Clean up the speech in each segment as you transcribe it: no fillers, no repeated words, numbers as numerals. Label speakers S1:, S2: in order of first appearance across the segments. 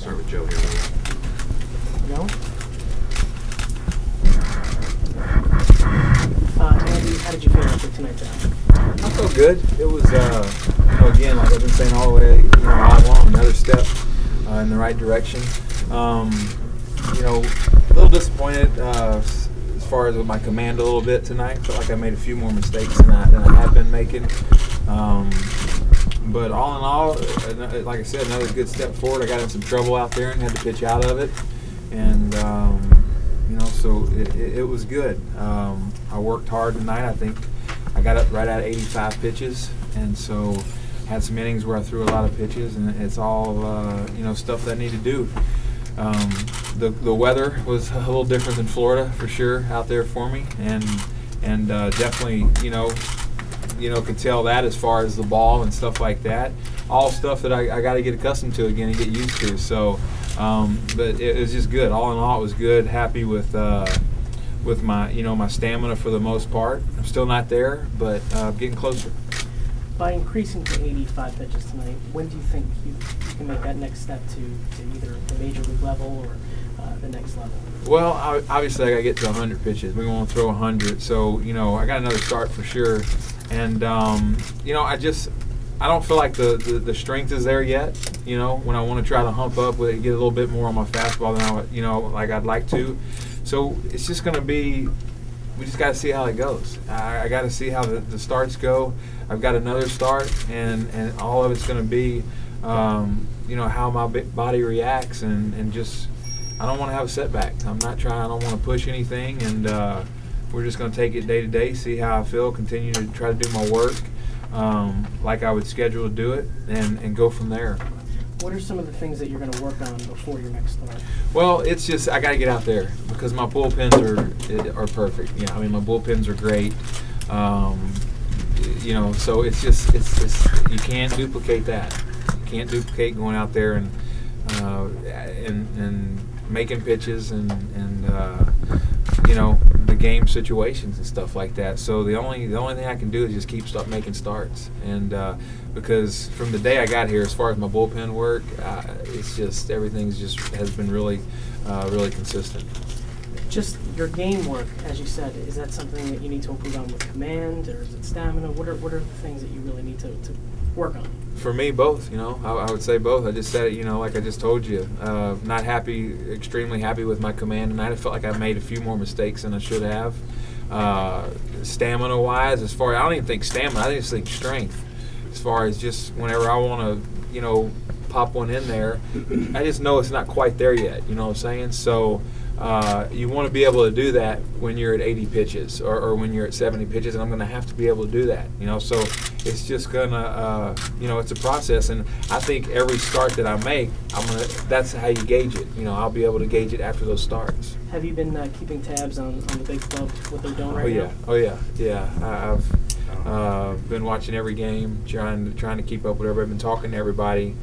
S1: start with Joe here.
S2: No? Andy, how did you feel after tonight's out?
S3: I felt good. It was, again, like I've been saying all the way, all along, another step in the right direction. A little disappointed as far as with my command a little bit tonight. Felt like I made a few more mistakes than I have been making. But all in all, like I said, another good step forward. I got in some trouble out there and had to pitch out of it. And, so it was good. I worked hard tonight. I think I got up right at 85 pitches. And so had some innings where I threw a lot of pitches. And it's all, stuff that I need to do. The weather was a little different than Florida for sure out there for me. And definitely, could tell that as far as the ball and stuff like that. All stuff that I got to get accustomed to again and get used to. So, but it was just good. All in all, it was good. Happy with my, my stamina for the most part. I'm still not there, but getting closer.
S2: By increasing to 85 pitches tonight, when do you think you can make that next step to either the major league level or the next level? Well,
S3: obviously I got to get to 100 pitches. We want to throw 100, so I got another start for sure. And I don't feel like the strength is there yet. When I want to try to hump up with it, get a little bit more on my fastball than like I'd like to. So it's just going to be. We just got to see how it goes. I got to see how the starts go. I've got another start, and all of it's going to be, how my body reacts, and just I don't want to have a setback. I'm not trying. I don't want to push anything, and we're just going to take it day to day, see how I feel, continue to try to do my work like I would schedule to do it, and go from there.
S2: What are some of the things that you're going to work on before your next start?
S3: Well, it's just I got to get out there because my bullpens are perfect. My bullpens are great. So it's just you can't duplicate that. You can't duplicate going out there and making pitches and the game situations and stuff like that. So the only thing I can do is just keep making starts, and because from the day I got here, as far as my bullpen work, it's just everything's just has been really consistent.
S2: Just your game work, as you said, is that something that you need to improve on with command, or is it stamina? What are the things that you really need to work on?
S3: For me, both. I would say both. I just said it. Like I just told you, not happy, extremely happy with my command tonight. I felt like I made a few more mistakes than I should have. Stamina-wise, I don't even think stamina. I just think strength. As far as just whenever I want to, pop one in there, I just know it's not quite there yet. You know what I'm saying? So. You want to be able to do that when you're at 80 pitches or when you're at 70 pitches, and I'm going to have to be able to do that. So it's just going to, it's a process, and I think every start that I make, that's how you gauge it. I'll be able to gauge it after those starts.
S2: Have you been keeping tabs on the big club, what they're doing right now?
S3: Oh yeah. I've been watching every game, trying to keep up with everybody. I've been talking to everybody.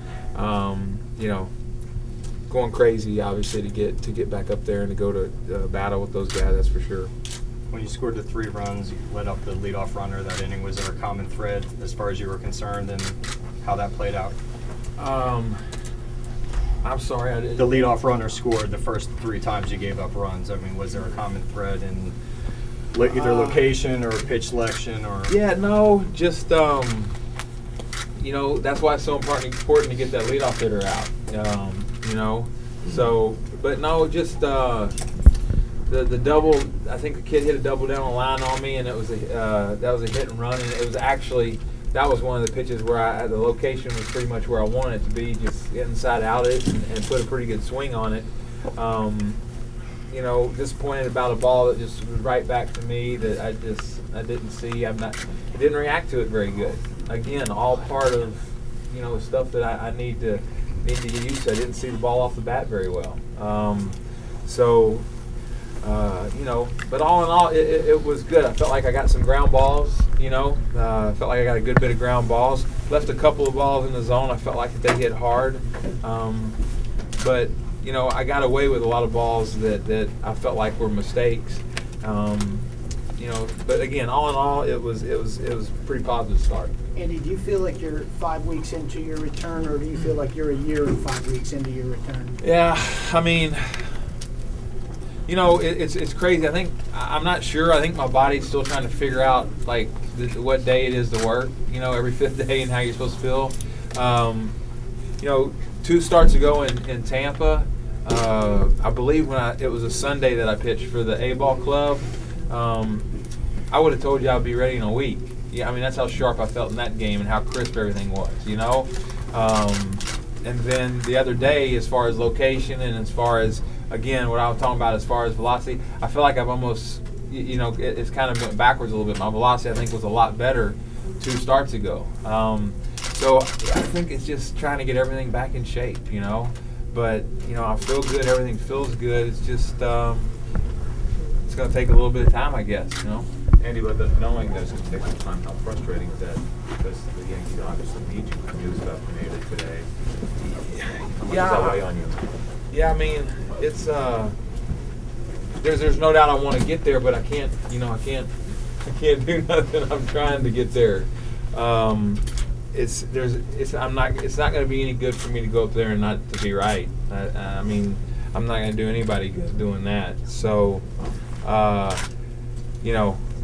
S3: Going crazy, obviously, to get back up there and to go to battle with those guys. That's for sure.
S1: When you scored the 3 runs, you led up the leadoff runner that inning. Was there a common thread as far as you were concerned, and how that played out?
S3: I'm sorry, I didn't.
S1: The leadoff runner scored the first 3 times you gave up runs. Was there a common thread in either location or pitch selection or?
S3: Yeah, no, just that's why it's so important to get that leadoff hitter out. So, but no, just the double. I think the kid hit a double down the line on me, and it was that was a hit and run, and it was actually that was one of the pitches where the location was pretty much where I wanted it to be, just inside out it and put a pretty good swing on it. Disappointed about a ball that just was right back to me that I didn't see. I didn't react to it very good. Again, all part of stuff that I need to get used to. I didn't see the ball off the bat very well. But all in all, it was good. I felt like I got some ground balls, I felt like I got a good bit of ground balls. Left a couple of balls in the zone. I felt like they hit hard. But, I got away with a lot of balls that I felt like were mistakes. but again, all in all, it was a pretty positive start.
S4: Andy, do you feel like you're 5 weeks into your return, or do you feel like you're a year and 5 weeks into your return?
S3: Yeah, I mean, it's crazy. I'm not sure. I think my body's still trying to figure out like what day it is to work. Every fifth day and how you're supposed to feel. 2 starts ago in Tampa. I believe it was a Sunday that I pitched for the A-ball club. I would have told you I'd be ready in a week. Yeah, I mean that's how sharp I felt in that game and how crisp everything was. And then the other day, as far as location and as far as again what I was talking about as far as velocity, I feel like I've almost it's kind of went backwards a little bit. My velocity I think was a lot better 2 starts ago. So I think it's just trying to get everything back in shape. But I feel good. Everything feels good. It's just it's going to take a little bit of time, I guess.
S5: Andy, but knowing that it's going to take some time, how frustrating is that? Because the Yankees obviously need you. The news about Pettitte today. How much does that weigh on you?
S3: Yeah, I mean, it's there's no doubt I want to get there, but I can't. I can't do nothing. I'm trying to get there. It's not going to be any good for me to go up there and not to be right. I mean, I'm not going to do anybody good doing that. So,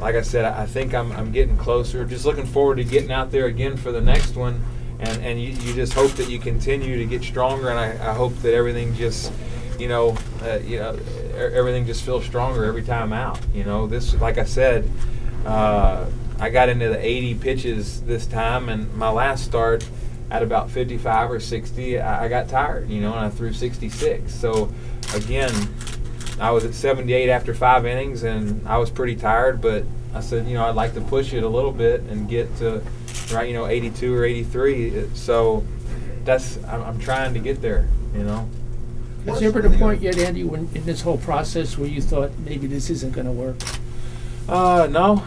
S3: like I said, I think I'm getting closer. Just looking forward to getting out there again for the next one, and you just hope that you continue to get stronger, and I hope that everything just, everything just feels stronger every time out. This, like I said, I got into the 80 pitches this time, and my last start at about 55 or 60, I got tired, and I threw 66. So, again, I was at 78 after 5 innings, and I was pretty tired, but I said, I'd like to push it a little bit and get to, 82 or 83. So I'm trying to get there,
S6: Has there been a point yet, Andy, when in this whole process where you thought maybe this isn't going to work?
S3: No.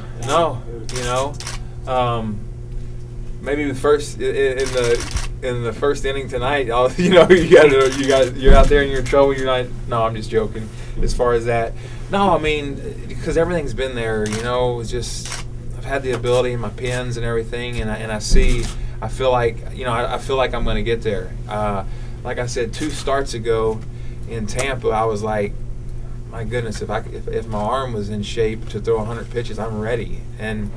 S3: Maybe the first in the first inning tonight, you're out there and you're in trouble. You're not. No, I'm just joking. As far as that, no, I mean because everything's been there. It's just I've had the ability and my pins and everything, and I feel like I feel like I'm going to get there. Like I said, 2 starts ago in Tampa, I was like, my goodness, if my arm was in shape to throw 100 pitches, I'm ready. And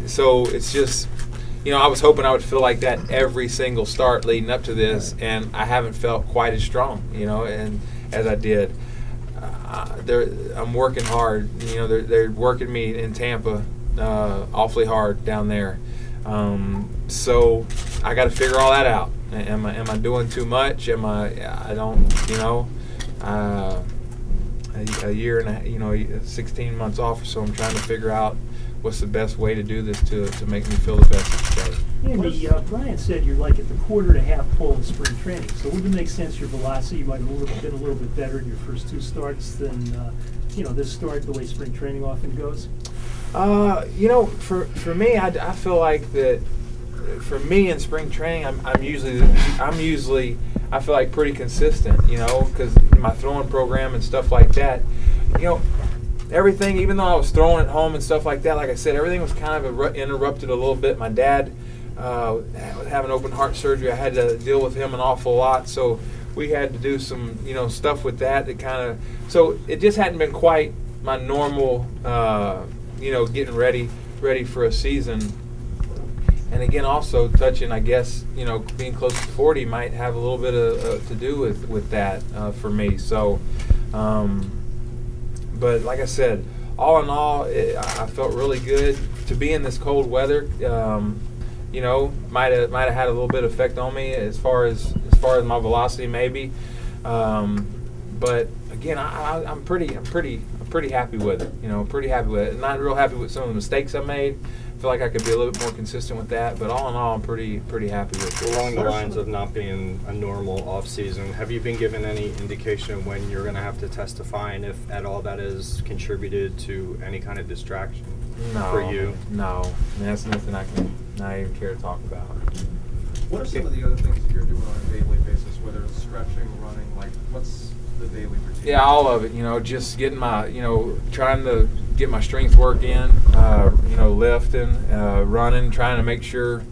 S3: so it's just, I was hoping I would feel like that every single start leading up to this, and I haven't felt quite as strong, and as I did. I'm working hard. They're working me in Tampa awfully hard down there. So I got to figure all that out. Am I doing too much? I don't, a year and 16 months off or so. I'm trying to figure out what's the best way to do this to make me feel the best each day.
S7: Andy, Brian said you're like at the quarter to half pull in spring training. So would it make sense your velocity might have been a little bit better in your first 2 starts than this start, the way spring training often goes?
S3: For me, I feel like that. For me in spring training, I'm usually I feel like pretty consistent, because my throwing program and stuff like that, everything, even though I was throwing at home and stuff like that, like I said, everything was kind of interrupted a little bit. My dad was having open heart surgery. I had to deal with him an awful lot, so we had to do some, stuff with that kind of, so it just hadn't been quite my normal, getting ready for a season. And again, also touching, I guess, being close to 40 might have a little bit to do with that for me. So, but like I said, all in all, I felt really good to be in this cold weather. Might have had a little bit of effect on me as far as my velocity, maybe. But again, I'm pretty happy with it. Pretty happy with it. Not real happy with some of the mistakes I made. Feel like I could be a little bit more consistent with that, but all in all, I'm pretty happy with it.
S1: Along the lines of not being a normal off season, have you been given any indication when you're going to have to testify, and if at all that has contributed to any kind of distraction for you?
S3: No, that's nothing I can not even care to talk about.
S8: What are some of the other things that you're doing on a daily basis, whether it's stretching, running, what's the daily routine?
S3: Yeah, all of it, just getting my, trying to get my strength work in, you know, lifting, running, trying to make sure,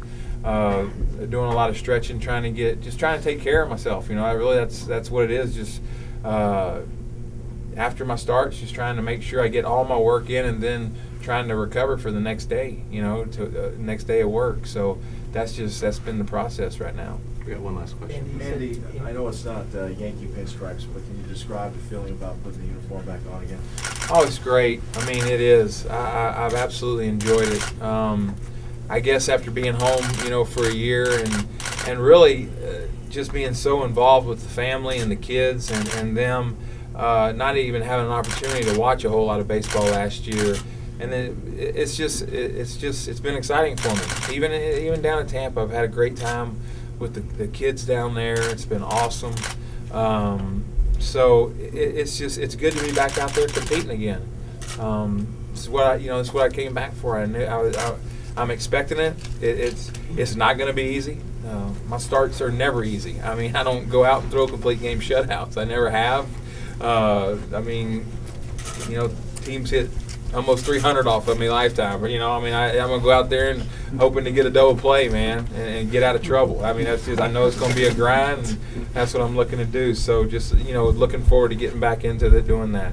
S3: doing a lot of stretching, trying to take care of myself. You know, I really, that's what it is. Just after my starts, just trying to make sure I get all my work in, and then trying to recover for the next day. You know, to next day of work. So that's been the process right now.
S9: We got one last question.
S10: Andy, I know it's not Yankee pinstripes, but can you describe the feeling about putting the uniform back on again?
S3: Oh, it's great. I mean, it is. I've absolutely enjoyed it. I guess after being home, you know, for a year and really just being so involved with the family and the kids and them, not even having an opportunity to watch a whole lot of baseball last year. And then it's been exciting for me. Even down in Tampa, I've had a great time with the kids down there. It's been awesome. So it's good to be back out there competing again. This is what I came back for. I'm expecting it. It's not going to be easy. My starts are never easy. I mean, I don't go out and throw complete game shutouts. I never have. I mean, you know, teams hit almost 300 off of me lifetime. You know, I mean, I'm going to go out there and hoping to get a double play, man, and get out of trouble. I mean, I know it's going to be a grind, and that's what I'm looking to do. So just, you know, looking forward to getting back into doing that.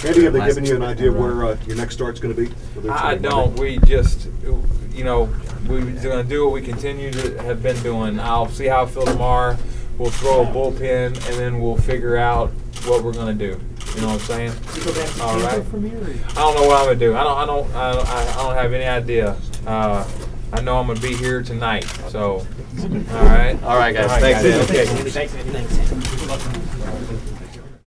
S9: Andy, have they given you an idea where your next start's going to be?
S3: I don't. We just, you know, we're going to do what we continue to have been doing. I'll see how I feel tomorrow. We'll throw a bullpen, and then we'll figure out what we're going to do. You know what I'm saying?
S7: You go back to
S3: All right.
S7: from here?
S3: I don't know what I'm going to do. I don't have any idea. I know I'm going to be here tonight. So, all right.
S1: All right, guys.
S3: All right,
S1: Thanks,
S3: guys.
S1: Andy.
S3: Okay.
S2: Thanks, Andy. Thanks.